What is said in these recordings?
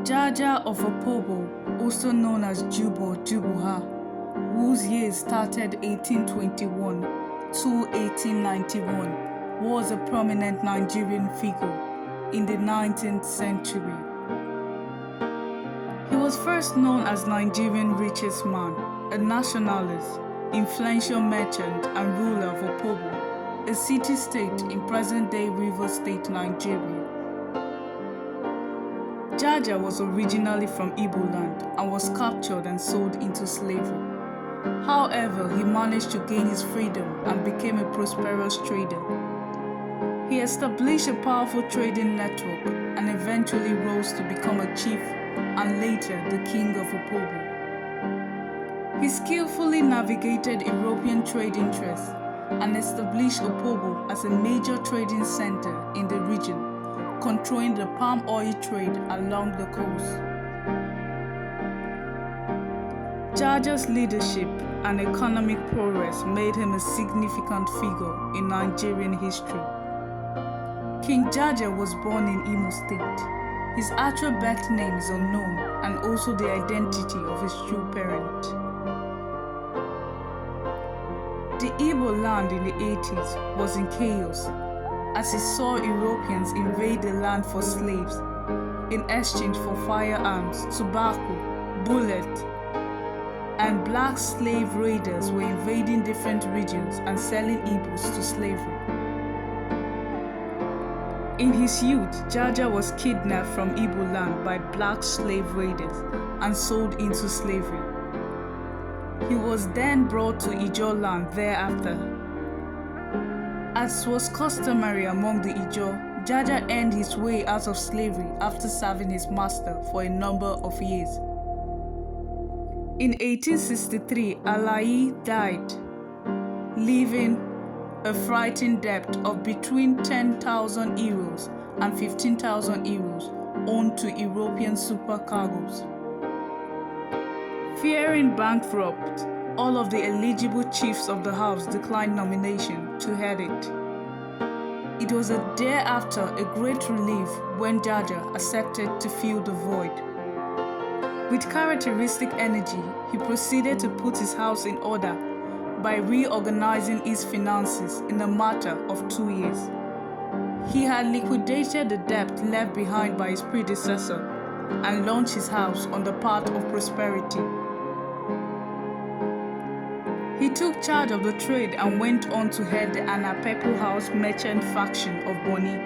Jaja of Opobo, also known as Jubo Jubuha, whose years started 1821 to 1891, was a prominent Nigerian figure in the 19th century. He was first known as Nigerian richest man, a nationalist, influential merchant and ruler of Opobo, a city-state in present-day Rivers State, Nigeria. Jaja was originally from Igbo land and was captured and sold into slavery. However, he managed to gain his freedom and became a prosperous trader. He established a powerful trading network and eventually rose to become a chief and later the king of Opobo. He skillfully navigated European trade interests and established Opobo as a major trading center in the region, controlling the palm oil trade along the coast. Jaja's leadership and economic progress made him a significant figure in Nigerian history. King Jaja was born in Imo State. His actual birth name is unknown and also the identity of his true parent. The Igbo land in the 80s was in chaos as he saw Europeans invade the land for slaves in exchange for firearms, tobacco, bullets, and black slave raiders were invading different regions and selling Igbos to slavery. In his youth, Jaja was kidnapped from Igbo land by black slave raiders and sold into slavery. He was then brought to Ijaw land thereafter. As was customary among the Ijaw, Jaja earned his way out of slavery after serving his master for a number of years. In 1863, Alayi died, leaving a frightened debt of between 10,000 euros and 15,000 euros owed to European supercargos. Fearing bankrupt, all of the eligible chiefs of the house declined nomination to head it. It was thereafter a great relief when Jaja accepted to fill the void. With characteristic energy, he proceeded to put his house in order by reorganizing his finances in a matter of 2 years. He had liquidated the debt left behind by his predecessor and launched his house on the path of prosperity. He took charge of the trade and went on to head the Anapepo House merchant faction of Boni.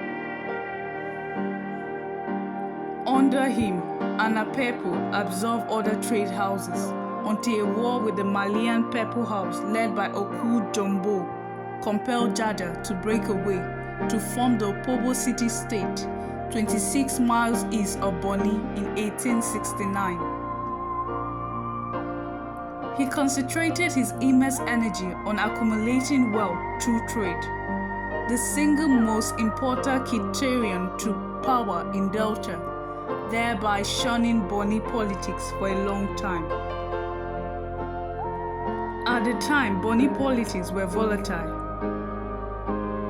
Under him, Anapepo absorbed other trade houses until a war with the Malian Pepple House led by Oku Jumbo compelled Jaja to break away to form the Opobo city-state 26 miles east of Boni in 1869. He concentrated his immense energy on accumulating wealth through trade, the single most important criterion to power in Delta, thereby shunning Boni politics for a long time. At the time, Boni politics were volatile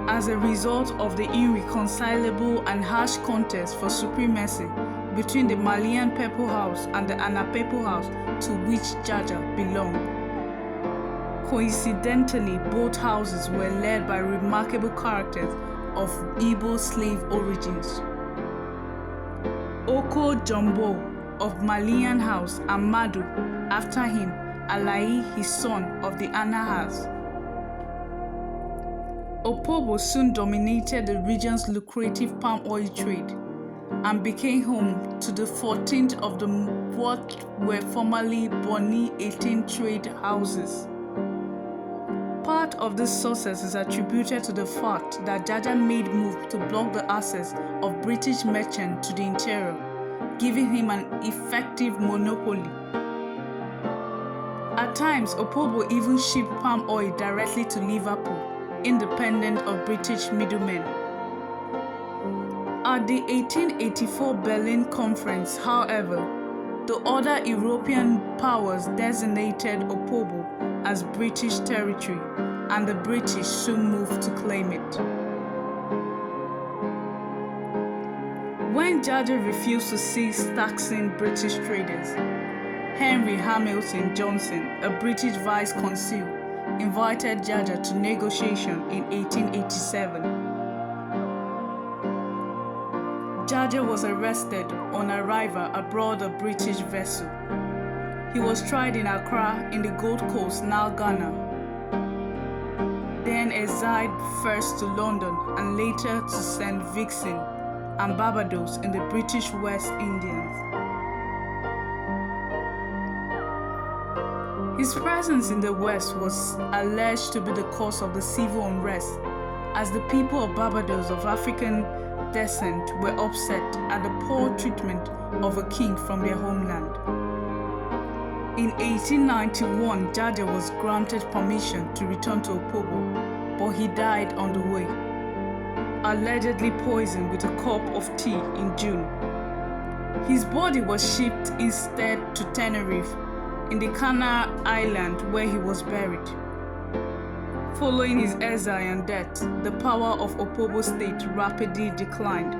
as a result of the irreconcilable and harsh contest for supremacy between the Malian Pepple House and the Anapepo House to which Jaja belonged. Coincidentally, both houses were led by remarkable characters of Igbo slave origins. Oko Jumbo of Malian House and Madu, after him, Alayi, his son, of the Ana House. Opobo soon dominated the region's lucrative palm oil trade, and became home to the 14th of the what were formerly Bonny 18 trade houses. Part of this success is attributed to the fact that Jaja made move to block the access of British merchants to the interior, giving him an effective monopoly. At times, Opobo even shipped palm oil directly to Liverpool, independent of British middlemen. At the 1884 Berlin Conference, however, the other European powers designated Opobo as British territory, and the British soon moved to claim it. When Jaja refused to cease taxing British traders, Henry Hamilton Johnson, a British vice-consul, invited Jaja to negotiation in 1887. Jaja was arrested on arrival aboard a British vessel. He was tried in Accra in the Gold Coast, now Ghana, then exiled first to London and later to St. Vincent and Barbados in the British West Indies. His presence in the West was alleged to be the cause of the civil unrest, as the people of Barbados of African descent were upset at the poor treatment of a king from their homeland. In 1891, Jaja was granted permission to return to Opobo, but he died on the way, allegedly poisoned with a cup of tea in June. His body was shipped instead to Tenerife, in the Canary Island, where he was buried. Following his exile and death, the power of Opobo state rapidly declined.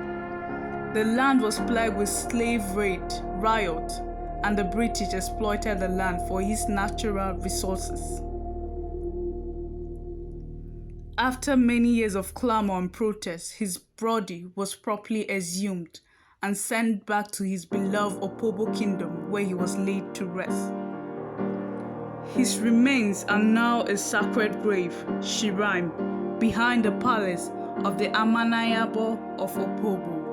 The land was plagued with slave raid, riot, and the British exploited the land for its natural resources. After many years of clamor and protest, his body was properly exhumed and sent back to his beloved Opobo kingdom, where he was laid to rest. His remains are now a sacred grave, shrine, behind the palace of the Amanayabo of Opobo.